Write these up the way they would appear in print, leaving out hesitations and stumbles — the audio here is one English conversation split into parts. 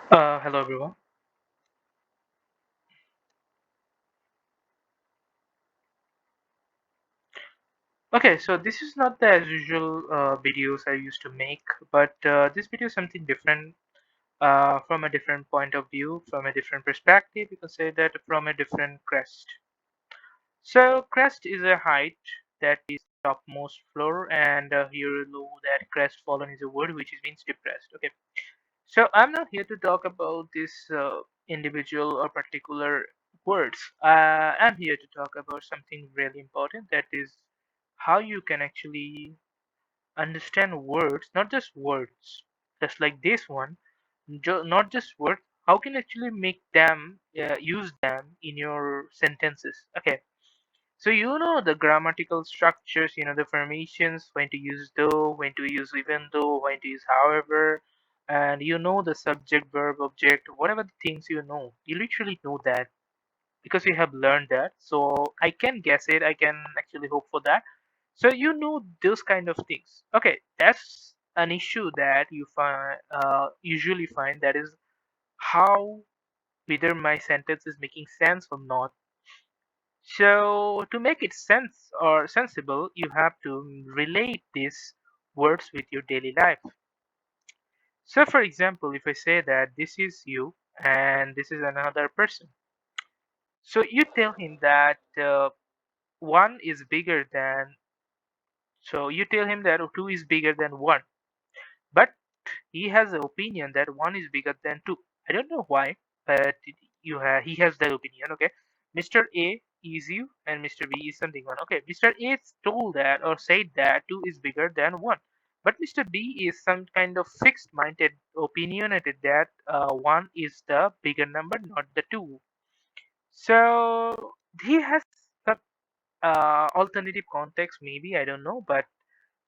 Hello everyone. Okay, so this is not the as usual videos I used to make, but this video is something different from a different point of view, from a different perspective. You can say that from a different crest. So crest is a height that is topmost floor, and here below that crest fallen is a word which means depressed. Okay, so I'm not here to talk about this individual or particular words. I'm here to talk about something really important, that is how you can actually understand words, not just words, just like this one, not just words. How can you actually make them, use them in your sentences? Okay, so you know the grammatical structures, you know the formations, when to use though, when to use even though, when to use however, and you know the subject, verb, object, whatever the things you know. You literally know that because you have learned that. So I can guess it, I can actually hope for that. So you know those kind of things. Okay, that's an issue that you find usually find, that is how whether my sentence is making sense or not. So to make it sense or sensible, you have to relate these words with your daily life. So for example, if I say that this is you and this is another person, so you tell him that one is bigger than, so you tell him that two is bigger than one, but he has an opinion that one is bigger than two. I don't know why, but he has that opinion. Okay, Mr. A is you and Mr. B is something one. Okay, Mr. A told that or said that two is bigger than one, but Mr. B is some kind of fixed-minded opinionated that one is the bigger number, not the two. So he has some alternative context, maybe I don't know, but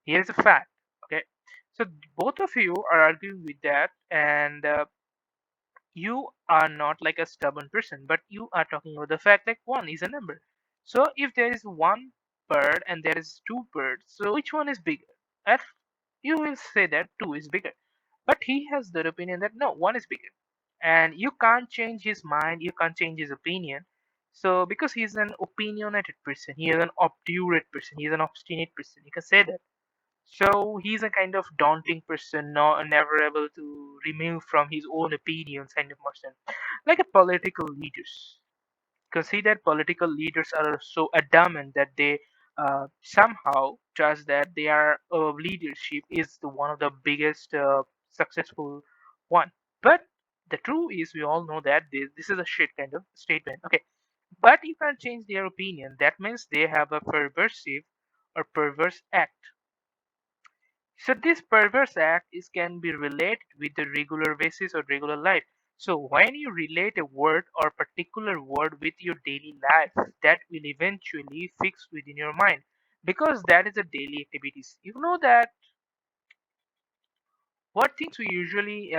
here's a fact. Okay, so both of you are arguing with that, and you are not like a stubborn person, but you are talking about the fact like one is a number. So if there is one bird and there is two birds, so which one is bigger? At you will say that two is bigger, but he has the opinion that no, one is bigger, and you can't change his mind, you can't change his opinion. So because he's an opinionated person, he is an obdurate person, he's an obstinate person, you can say that. So he's a kind of daunting person, no, never able to remove from his own opinions kind of person. Like a political leaders. Consider political leaders are so adamant that they somehow trust that their leadership is the one of the biggest successful one. But the truth is, we all know that this is a shit kind of statement. Okay, but you can't change their opinion. That means they have a perversive or perverse act. So this perverse act is can be related with the regular basis or regular life. So when you relate a word or particular word with your daily life, that will eventually fix within your mind, because that is a daily activities. You know that what things we usually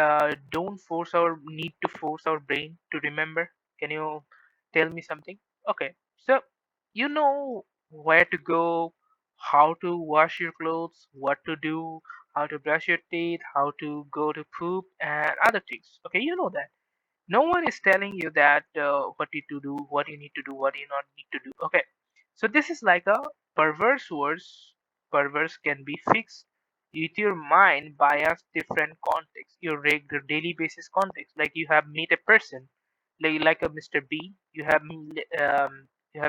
don't force our need to force our brain to remember. Can you tell me something? Okay, so you know where to go, how to wash your clothes, what to do, how to brush your teeth, how to go to poop, and other things. Okay, you know that. No one is telling you that what you to do, what you need to do, what you not need to do. Okay, so this is like a perverse words. Perverse can be fixed with your mind bias different context, your regular daily basis context. Like you have meet a person, like a Mr. B. You have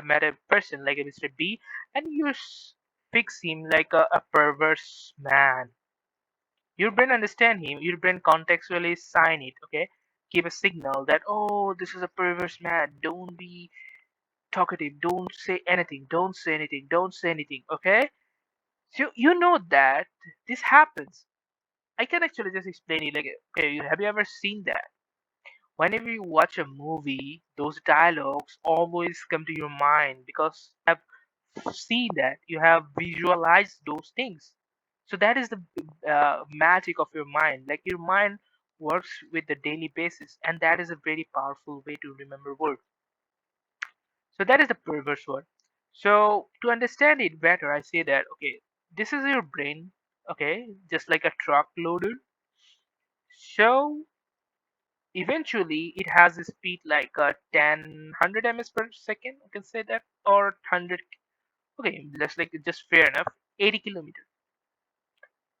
met a person like a Mr. B, and you fix him like a perverse man. Your brain understand him, your brain contextually sign it, okay? Give a signal that, oh, this is a perverse man. Don't be talkative. Don't say anything. Don't say anything. Don't say anything, okay? So you know that this happens. I can actually just explain it like, okay, have you ever seen that? Whenever you watch a movie, those dialogues always come to your mind because you have seen that, you have visualized those things. So that is the magic of your mind. Like your mind works with the daily basis, and that is a very powerful way to remember words. So that is the perverse word. So to understand it better, I say that okay, this is your brain, okay, just like a truck loader. So Eventually, it has a speed like 10 ms per second. You can say that, or 100. Okay, that's like just fair enough. 80 kilometers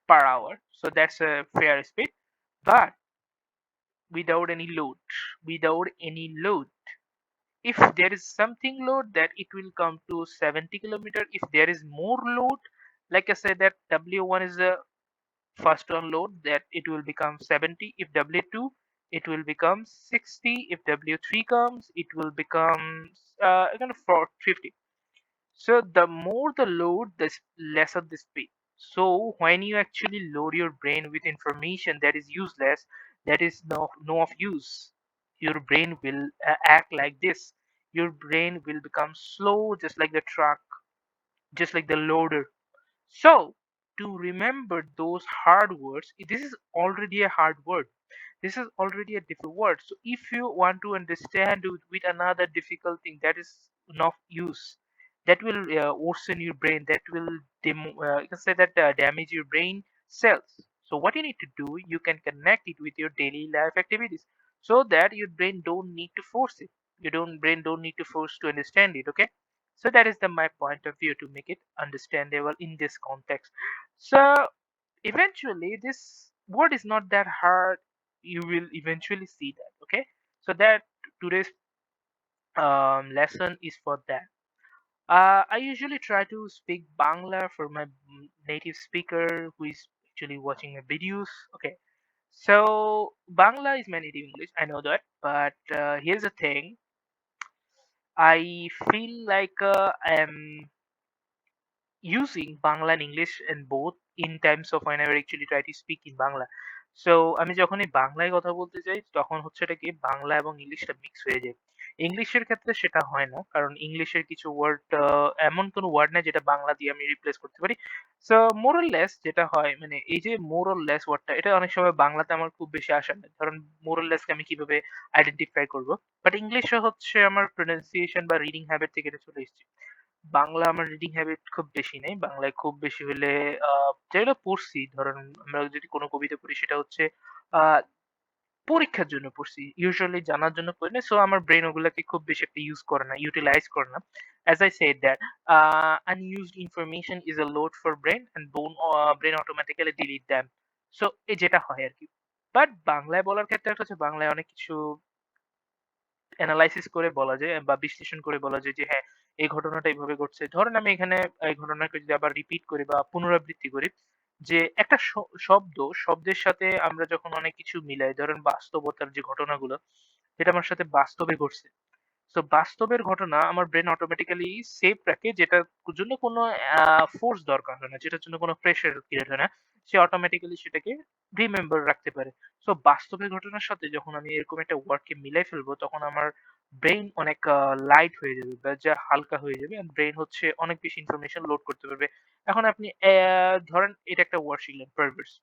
per hour. So that's a fair speed, but without any load. Without any load. If there is something load, that it will come to 70 kilometer. If there is more load, like I said, that W1 is the first one load, that it will become 70. If W2, it will become 60. If W3 comes, it will become kind of 50. So the more the load, the lesser the speed. So when you actually load your brain with information that is useless, that is no of use, your brain will act like this. Your brain will become slow, just like the truck, just like the loader. So to remember those hard words, this is already a hard word. This is already a difficult word. So if you want to understand with another difficult thing that is not use, that will worsen your brain, that will you can say that damage your brain cells. So what you need to do, you can connect it with your daily life activities, so that your brain don't need to force it. Your don't brain don't need to force to understand it. Okay. So that is the my point of view to make it understandable in this context. So eventually this word is not that hard. You will eventually see that. Okay. So that today's lesson is for that. I usually try to speak Bangla for my native speaker who is actually watching my videos. Okay. So Bangla is my native English, I know that, but here's the thing. I feel like I'm using Bangla and English in both in terms of whenever I actually try to speak in Bangla. So আমি যখনই বাংলায় কথা বলতে যাই তখন হচ্ছে এটা কি বাংলা এবং ইংলিশটা মিক্স হয়ে যায়। ইংলিশের ক্ষেত্রে সেটা হয় না, কারণ ইংলিশের কিছু ওয়ার্ড এমন কোনো ওয়ার্ড নাই যেটা বাংলা দিয়ে আমি রিপ্লেস করতে পারি। সো মোরাল লেস যেটা হয়, মানে এই যে মোরাল লেস ওয়ার্ডটা, এটা অনেক সময় বাংলাতে আমার খুব বেশি আসে না। ধরেন মোরাল লেসকে আমি কিভাবে আইডেন্টিফাই করব, বাট ইংলিশে হচ্ছে আমার প্রনাউন্সিয়েশন বা রিডিং হ্যাবিট থেকে এটা চলে এসেছে। বাংলা আমার রিডিং হ্যাবিট খুব বেশি নেই। বাংলায় খুব বেশি হলে যেগুলো পড়ছি, ধরেন আমরা যদি কোনো কবিতা পড়ি সেটা হচ্ছে আ পরীক্ষার জন্য পড়ছি। ইউজুয়ালি জানার জন্য পড়ি না। সো আমার ব্রেইন ওগুলাকে খুব বেশি একটা ইউজ করে না, ইউটিলাইজ করে না। As I said that unused information is a load for brain and brain automatically delete them. So এই যেটা হয় আরকি। বাট বাংলায় বলার ক্ষেত্রে একটা হচ্ছে, বাংলায় অনেক কিছু এনালাইসিস করে বলা যায় বা বিশ্লেষণ করে বলা যায় যে হ্যাঁ, এই ঘটনাটা এইভাবে ঘটছে। ধরেন আমি এখানে এই ঘটনাকে যদি আবার রিপিট করি বা পুনরাবৃত্তি করি, যে একটা শব্দের সাথে আমরা যখন অনেক কিছু মিলাই, ধরেন বাস্তবতার যে ঘটনাগুলো, যেটা আমার সাথে বাস্তবে ঘটছে। সো বাস্তবের ঘটনা আমার ব্রেন অটোমেটিক্যালি সেভ রাখে, যেটার জন্য কোনো ফোর্স দরকার হয় না, যেটার জন্য কোনো প্রেশার ক্রিয়েট হয় না। সে অটোমেটিক্যালি সেটাকে রিমেম্বার রাখতে পারে। সো বাস্তবের ঘটনার সাথে যখন আমি এরকম একটা ওয়ার্ডকে মিলাই ফেলবো, তখন আমার ব্রেইন অনেক লাইট হয়ে যাবে বা যা হালকা হয়ে যাবে, এন্ড ব্রেইন হচ্ছে অনেক বেশি ইনফরমেশন লোড করতে পারবে। এখন আপনি ধরেন এটা একটা ওয়ার্ড শিখলেন, পারভার্স।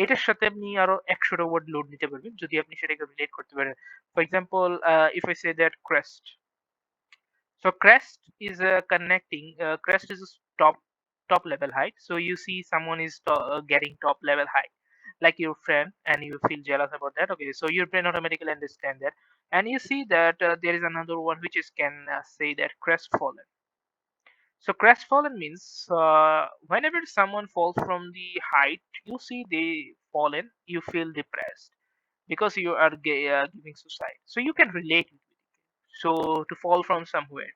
এটার সাথে আপনি আরো ১০০ টা ওয়ার্ড লোড নিতে পারবেন যদি আপনি সেটাকে রিলেট করতে পারেন। For example, if I say that crest. So crest is a top level height. So you see someone is getting top level height, like your friend, and you feel jealous about that. Okay, so your brain automatically understand that, and you see that there is another one which is can say that crestfallen. So crestfallen means whenever someone falls from the height, you see they fallen, you feel depressed because you are giving suicide. So you can relate with it. So to fall from somewhere.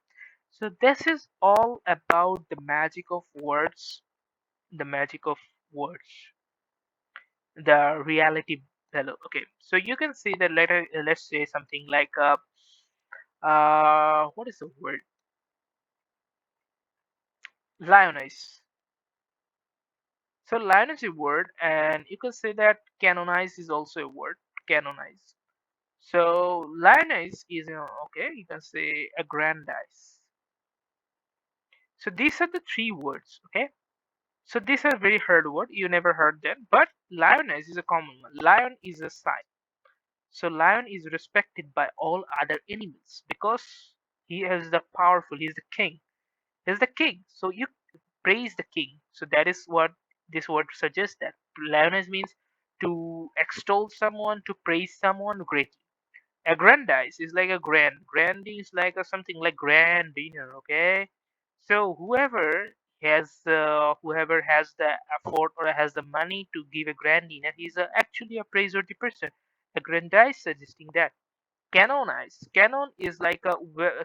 So this is all about the magic of words, the magic of words, the reality fellow. Okay, so you can see that later. Let's say something like what is the word? Lionize. So lion is a word, and you can say that canonize is also a word. Canonize. So lionize is, okay. You can say aggrandize. So these are the three words. Okay. So these are very hard word. You never heard them, but lioness is a common one. Lion is a sign. So lion is respected by all other animals because he is the powerful. He is the king. He is the king. So you praise the king. So that is what this word suggests. That lioness means to extol someone, to praise someone greatly. Aggrandize is like a grand is like a something like grand dinner. Okay, so whoever has the effort or has the money to give a grand dinner, he's actually a praiseworthy person. Aggrandize suggesting that. Canonize, canon is like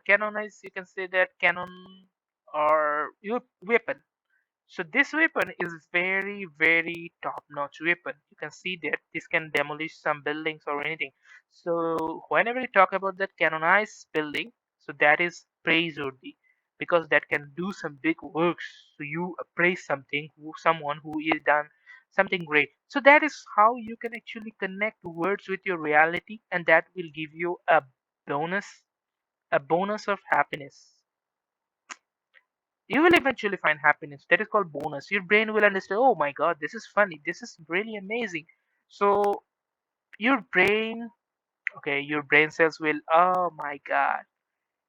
canonize, you can say that canon or your weapon. So this weapon is very, very top-notch weapon. You can see that this can demolish some buildings or anything. So whenever you talk about that canonized building, so that is praiseworthy because that can do some big works. So you praise someone who is done something great. So that is how you can actually connect words with your reality, and that will give you bonus, a bonus of happiness. You will eventually find happiness. That is called bonus. Your brain will understand, oh my god, this is funny. This is really amazing. So your brain, okay, your brain cells will, oh my god,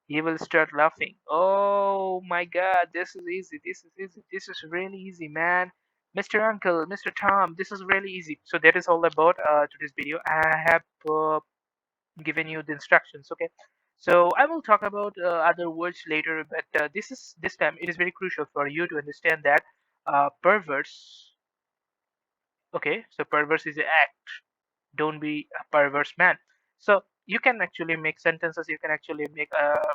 you will start laughing. Oh my god, this is easy. This is easy. This is really easy, man. Mr. Uncle, Mr. Tom, this is really easy. So that is all about today's video. I have given you the instructions. Okay, so I will talk about other words later, but this time it is very crucial for you to understand that perverse. Okay, so perverse is an act. Don't be a perverse man. So you can actually make sentences. You can actually make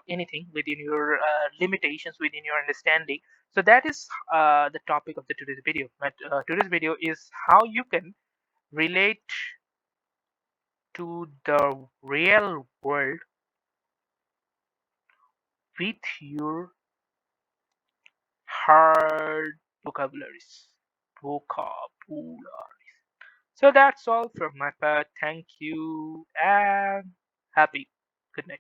anything within your limitations, within your understanding. So that is the topic of the today's video. But today's video is how you can relate to the real world with your hard vocabularies. Vocabulary. So that's all from my part. Thank you and happy good night.